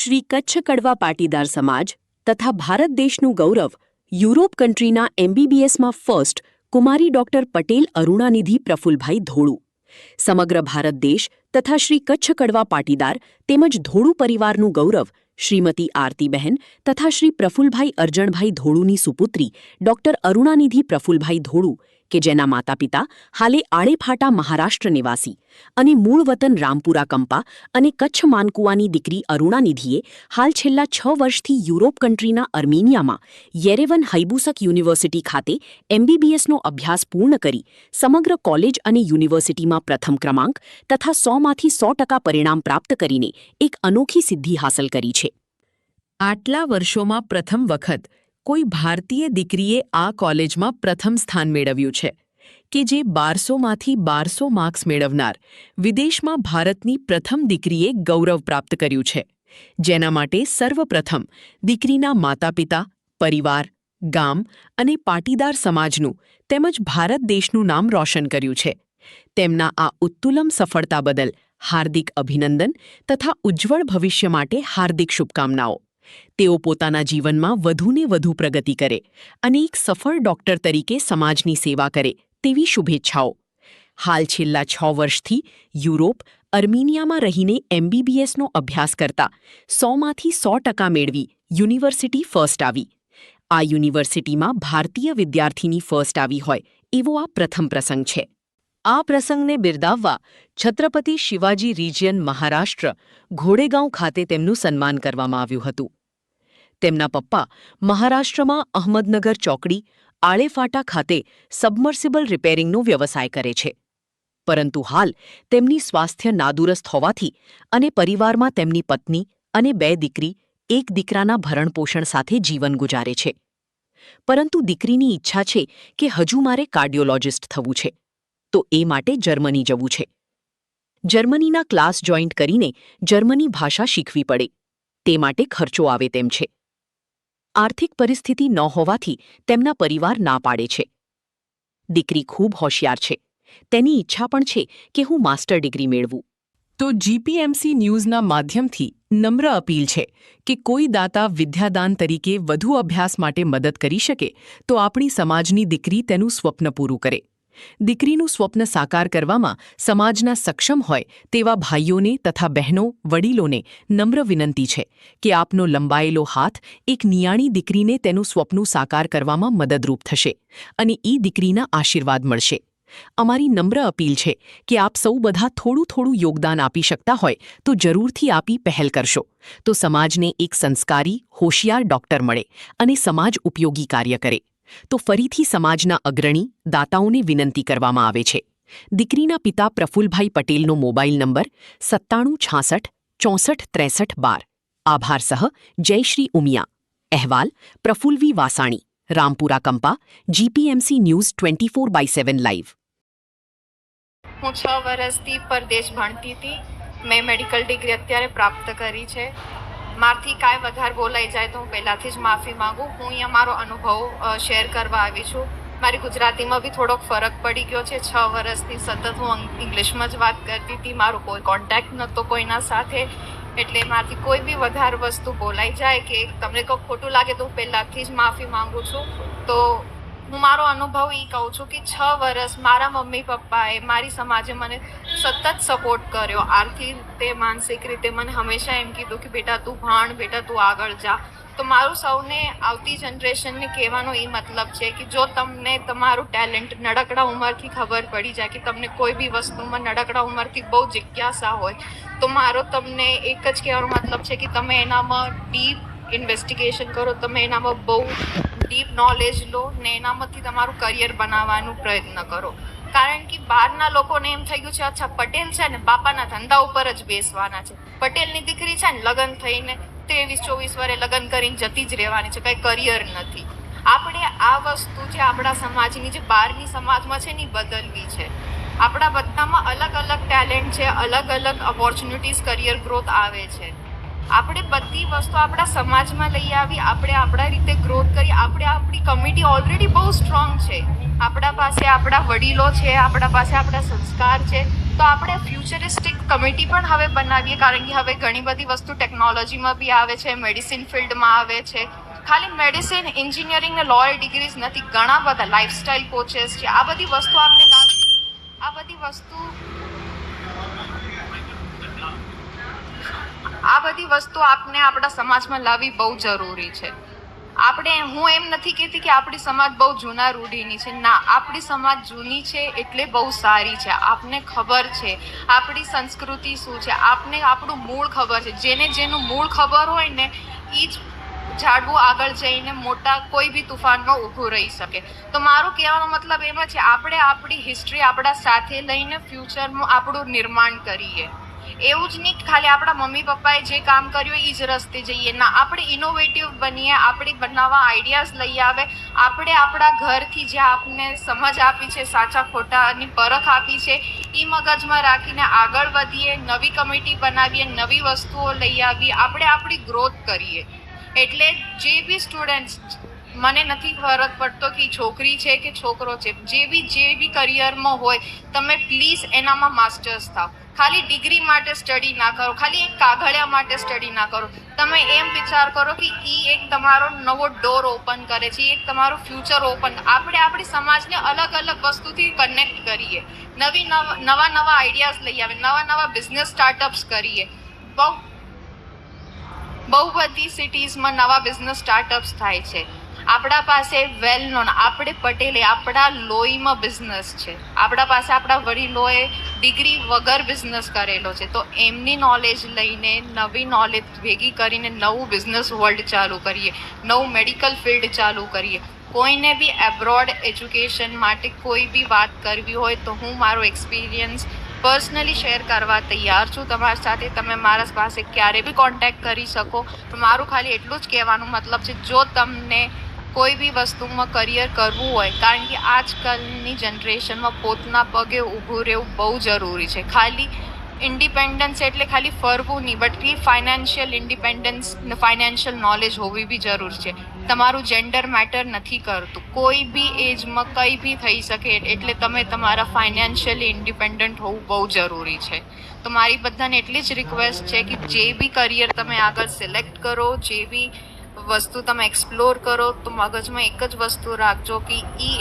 શ્રી કચ્છ કડવા પાટીદાર સમાજ તથા ભારત દેશનું ગૌરવ યુરોપ કન્ટ્રીના MBBSમાં ફર્સ્ટ કુમારી ડોક્ટર પટેલ અરુણાનિધિ પ્રફુલભાઈ ધોળુ સમગ્ર ભારત દેશ તથા શ્રી કચ્છ કડવા પાટીદાર તેમજ ધોળુ પરિવારનું ગૌરવ શ્રીમતી આરતીબહેન તથા શ્રી પ્રફુલભાઈ અરજણભાઈ ધોળુની સુપુત્રી ડોક્ટર અરુણાનિધિ પ્રફુલભાઈ ધોળુ કે જેના માતા પિતા હાલે આળેફાટા મહારાષ્ટ્ર નિવાસી અને મૂળ વતન રામપુરા કંપા અને કચ્છ માનકુવાની દીકરી અરુણાનિધિએ હાલ છેલ્લા 6 વર્ષથી યુરોપ કન્ટ્રીના અર્મેનિયામાં યેરેવન હૈબુસક યુનિવર્સિટી ખાતે MBBSનો અભ્યાસ પૂર્ણ કરી સમગ્ર કોલેજ અને યુનિવર્સિટીમાં પ્રથમ ક્રમાંક તથા 100માંથી 100% પરિણામ પ્રાપ્ત કરીને એક અનોખી સિદ્ધિ હાંસલ કરી છે. આટલા વર્ષોમાં પ્રથમ વખત કોઈ ભારતીય દીકરીએ આ કોલેજમાં પ્રથમ સ્થાન મેળવ્યું છે કે જે 1200માંથી 1200 માર્ક્સ મેળવનાર વિદેશમાં ભારતની પ્રથમ દીકરીએ ગૌરવ પ્રાપ્ત કર્યું છે, જેના માટે સર્વપ્રથમ દીકરીના માતાપિતા, પરિવાર, ગામ અને પાટીદાર સમાજનું તેમજ ભારત દેશનું નામ રોશન કર્યું છે. તેમના આ ઉત્તુલમ સફળતા બદલ હાર્દિક અભિનંદન તથા ઉજ્જવળ ભવિષ્ય માટે હાર્દિક શુભકામનાઓ. તેઓ પોતાના જીવનમાં વધુને વધુ પ્રગતિ કરે અને એક સફળ ડોક્ટર તરીકે સમાજની સેવા કરે તેવી શુભેચ્છાઓ. હાલ છેલ્લા 6 વર્ષથી યુરોપ, અર્મેનિયામાં રહીને MBBSનો અભ્યાસ કરતા 100માંથી 100% મેળવી યુનિવર્સિટી ફર્સ્ટ આવી. આ યુનિવર્સિટીમાં ભારતીય વિદ્યાર્થીની ફર્સ્ટ આવી હોય એવો આ પ્રથમ પ્રસંગ છે. આ પ્રસંગને બિરદાવવા છત્રપતિ શિવાજી રિજિયન મહારાષ્ટ્ર ઘોડેગાંવ ખાતે તેમનું સન્માન કરવામાં આવ્યું હતું. તેમના પપ્પા મહારાષ્ટ્રમાં અહમદનગર ચોકડી આળેફાટા ખાતે સબમર્સિબલ રિપેરિંગનો વ્યવસાય કરે છે, પરંતુ હાલ તેમની સ્વાસ્થ્ય નાદુરસ્ત હોવાથી અને પરિવારમાં તેમની પત્ની અને 2 દીકરી 1 દીકરાના ભરણપોષણ સાથે જીવન ગુજારે છે. પરંતુ દીકરીની ઈચ્છા છે કે હજુ મારે કાર્ડિયોલોજિસ્ટ થવું છે, તો એ માટે જર્મની જવું છે. જર્મનીના ક્લાસ જોઈન્ટ કરીને જર્મની ભાષા શીખવી પડે, તે માટે ખર્ચો આવે તેમ છે. આર્થિક પરિસ્થિતિ ન હોવાથી તેમના પરિવાર ના પાડે છે. દીકરી ખૂબ હોશિયાર છે. તેની ઈચ્છા પણ છે કે હું માસ્ટર ડિગ્રી મેળવું. તો GPMC ન્યૂઝના માધ્યમથી નમ્ર અપીલ છે કે કોઈ દાતા વિદ્યાદાન તરીકે વધુ અભ્યાસ માટે મદદ કરી શકે તો આપણી સમાજની દીકરી તેનું સ્વપ્ન પૂરું કરે. દીકરીનું સ્વપ્ન સાકાર કરવામાં સમાજના સક્ષમ હોય તેવા ભાઈઓને તથા બહેનો, વડીલોને નમ્ર વિનંતી છે કે આપનો લંબાયેલો હાથ એક નિયાણી દીકરીને તેનું સ્વપ્ન સાકાર કરવામાં મદદરૂપ થશે અને એ દીકરીના આશીર્વાદ મળશે. અમારી નમ્ર અપીલ છે કે આપ સૌ બધા થોડું યોગદાન આપી શકતા હોય તો જરૂરથી આપી પહેલ કરશો, તો સમાજને એક સંસ્કારી, હોશિયાર ડોક્ટર મળે અને સમાજ ઉપયોગી કાર્ય કરે. તો ફરીથી સમાજના અગ્રણી દાતાઓને વિનંતી કરવામાં આવે છે. દીકરીના પિતા પ્રફુલભાઈ પટેલનો મોબાઈલ નંબર 9766 64 63 12. આભાર સહ જયશ્રી ઉમિયા. અહેવાલ પ્રફુલ્વી Vasani, Rampura Kampa, GPMC news 24/7 live. હું 6 વર્ષથી પરદેશ ભણતી હતી. મેં મેડિકલ ડિગ્રી અત્યારે પ્રાપ્ત કરી છે. મારથી કાંઈ વધારે બોલાઈ જાય તો હું પહેલાંથી જ માફી માગું. હું અહીંયા મારો અનુભવ શેર કરવા આવી છું. મારી ગુજરાતીમાં બી થોડોક ફરક પડી ગયો છે. 6 વર્ષથી સતત હું ઇંગ્લિશમાં જ વાત કરતી હતી. મારો કોઈ કોન્ટેક્ટ નહોતો કોઈના સાથે, એટલે મારથી કોઈ બી વધારે વસ્તુ બોલાઈ જાય કે તમને કોઈ ખોટું લાગે તો હું પહેલાંથી જ માફી માગું છું. તો હું મારો અનુભવ એ કહું છું કે 6 વર્ષ મારા મમ્મી પપ્પાએ, મારી સમાજે મને સતત સપોર્ટ કર્યો. આર્થિક રીતે, માનસિક રીતે મને હંમેશા એમ કીધું કે બેટા તું ભણ, બેટા તું આગળ જા. તો મારું સૌને આવતી જનરેશનને કહેવાનો એ મતલબ છે કે જો તમને તમારું ટેલેન્ટ નડકડા ઉંમરથી ખબર પડી જાય કે તમને કોઈ બી વસ્તુમાં નડકડા ઉંમરથી બહુ જિજ્ઞાસા હોય, તો મારો તમને એક જ કહેવાનો મતલબ છે કે તમે એનામાં ડીપ ઇન્વેસ્ટિગેશન કરો, તમે એનામાં બહુ ડીપ નોલેજ લો ને એનામાંથી તમારું કરિયર બનાવવાનું પ્રયત્ન કરો. કારણ કે બહારના લોકોને એમ થઈ ગયું છે અચ્છા પટેલ છે ને બાપાના ધંધા ઉપર જ બેસવાના છે, પટેલની દીકરી છે ને લગ્ન થઈને 23-24 વર્ષે લગ્ન કરીને જતી જ રહેવાની છે, કંઈ કરિયર નથી. આપણે આ વસ્તુ જે આપણા સમાજની જે બહારની સમાજમાં છે ને બદલવી છે. આપણા બધામાં અલગ અલગ ટેલેન્ટ છે, અલગ અલગ ઓપોર્ચ્યુનિટીઝ, કરિયર ગ્રોથ આવે છે. આપણે બધી વસ્તુ આપણા સમાજમાં લઈ આવી, આપણે આપણા રીતે ગ્રોથ કરી. આપણી કમ્યુનિટી ઓલરેડી બહુ સ્ટ્રોંગ છે. આપણા પાસે આપણા વડીલો છે, આપણા પાસે આપણા સંસ્કાર છે, તો આપણે ફ્યુચરિસ્ટિક કમિટી પણ હવે બનાવીએ, કારણ કે હવે ઘણી બધી વસ્તુ ટેકનોલોજીમાં બી આવે છે, મેડિસિન ફિલ્ડમાં આવે છે. ખાલી મેડિસિન, એન્જિનિયરિંગ ને લોયર ડિગ્રીઝ નથી, ઘણા બધા લાઇફસ્ટાઇલ કોચેસ છે. આ બધી વસ્તુ આપને આપણા સમાજમાં લાવવી બહુ જરૂરી છે. હું એમ નથી કહેતી કે આપણી સમાજ બહુ જૂના રૂઢીની છે, ના, આપણી સમાજ જૂની છે એટલે બહુ સારી છે. આપને ખબર છે આપણી સંસ્કૃતિ શું છે, આપને આપણું મૂળ ખબર છે. જેનું મૂળ ખબર હોય ને એ જ ઝાડવું આગળ જઈને મોટા કોઈ બી તુફાનમાં ઊભું રહી શકે. તો મારું કહેવાનો મતલબ એમ છે, આપણે આપણી હિસ્ટ્રી આપણા સાથે લઈને ફ્યુચરમાં આપણું નિર્માણ કરીએ. એવું જ નહીં ખાલી આપણા મમ્મી પપ્પાએ જે કામ કર્યું એ જ રસ્તે જઈએ, ના, આપણે ઇનોવેટિવ બનીએ, આપણે બનાવવા આઈડિયાઝ લઈ આવે. આપણે આપણા ઘરથી જે આપને સમજ આપી છે, સાચા ખોટાની પરખ આપી છે, એ મગજમાં રાખીને આગળ વધીએ, નવી કમિટી બનાવીએ, નવી વસ્તુઓ લઈ આવીએ, આપણે આપણી ગ્રોથ કરીએ. એટલે જે બી સ્ટુડન્ટ્સ, મને નથી ફરક પડતો કે છોકરી છે કે છોકરો છે, જે બી કરિયરમાં હોય, તમે પ્લીઝ એનામાં માસ્ટર્સ થાવ. ખાલી ડિગ્રી માટે સ્ટડી ના કરો, ખાલી એક કાગળિયા માટે સ્ટડી ના કરો. તમે એમ વિચાર કરો કે એક તમારો નવો ડોર ઓપન કરે છે, એક તમારું ફ્યુચર ઓપન. આપણે આપણી સમાજને અલગ અલગ વસ્તુથી કનેક્ટ કરીએ, નવા આઈડિયાઝ લઈ આવે, નવા બિઝનેસ સ્ટાર્ટઅપ્સ કરીએ. બહુ બધી સિટીઝમાં નવા બિઝનેસ સ્ટાર્ટઅપ્સ થાય છે. આપણા પાસે વેલ નોન, આપણે પટેલે આપણા લોહીમાં બિઝનેસ છે. આપણા પાસે આપણા વડીલોએ ડિગ્રી વગર બિઝનેસ કરેલો છે. તો એમની નોલેજ લઈને, નવી નોલેજ ભેગી કરીને નવું બિઝનેસ વર્લ્ડ ચાલુ કરીએ, નવું મેડિકલ ફિલ્ડ ચાલુ કરીએ. કોઈને બી એબ્રોડ એજ્યુકેશન માટે કોઈ બી વાત કરવી હોય તો હું મારો એક્સપિરિયન્સ પર્સનલી શેર કરવા તૈયાર છું તમારી સાથે. તમે મારા પાસે ક્યારે બી કોન્ટેક્ટ કરી શકો. મારું ખાલી એટલું જ કહેવાનું મતલબ છે, જો તમને કોઈ બી વસ્તુમાં કરિયર કરવું હોય, કારણ કે આજકાલની જનરેશનમાં પોતાના પગે ઊભું રહેવું બહુ જરૂરી છે. ખાલી ઇન્ડિપેન્ડન્સ એટલે ખાલી ફરવું નહીં, but financial independence, financial knowledge હોવી બી જરૂરી છે. તમારું જેન્ડર મેટર નથી કરતું, કોઈ બી એજમાં કંઈ બી થઈ શકે. એટલે તમે તમારા ફાઇનાન્શિયલી ઇન્ડિપેન્ડન્ટ હોવું બહુ જરૂરી છે. તો મારી બધાને એટલી જ રિક્વેસ્ટ છે કે જે બી કરિયર તમે આગળ સિલેક્ટ કરો, જે બી વસ્તુ તમે એક્સપ્લોર કરો, તો મગજમાં એક જ વસ્તુ રાખજો કે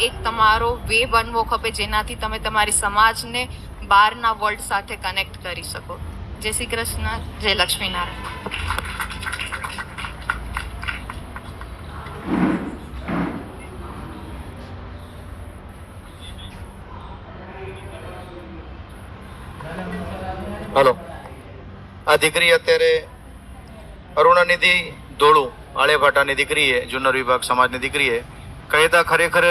એક તમારો વે બનવો ખપે, જેનાથી તમે તમારી સમાજને બહારના વર્લ્ડ સાથે કનેક્ટ કરી શકો. જય શ્રી કૃષ્ણ, જય લક્ષ્મીનારાયણ. હલો, આ દીકરી અત્યારે અરુણાનિધિ ધોળુ આળેભાટાની દીકરીએ, જુન્નર વિભાગ સમાજની દીકરીએ કહેતા, ખરેખર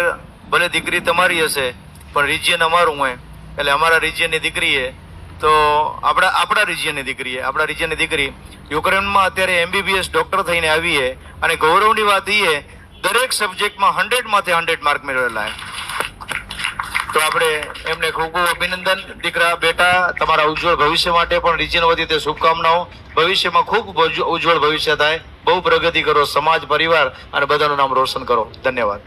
ભલે દીકરી તમારી હશે પણ રિજિયન અમારું હોય, એટલે અમારા રિજિયનની દીકરીએ, તો આપણા રિજિયનની દીકરી યુક્રેનમાં અત્યારે MBBS ડોક્ટર થઈને આવીએ, અને ગૌરવની વાત એ દરેક સબ્જેક્ટમાં 100માંથી 100 માર્ક મેળવેલા. તો આપણે એમને ખૂબ ખૂબ અભિનંદન. દીકરા, બેટા, તમારા ઉજ્જવળ ભવિષ્ય માટે પણ રિજિયન વતી તે શુભકામનાઓ. ભવિષ્યમાં ખૂબ ઉજ્જવળ ભવિષ્ય થાય, બહુ પ્રગતિ કરો, સમાજ, પરિવાર અને બધાનું નામ રોશન કરો. ધન્યવાદ.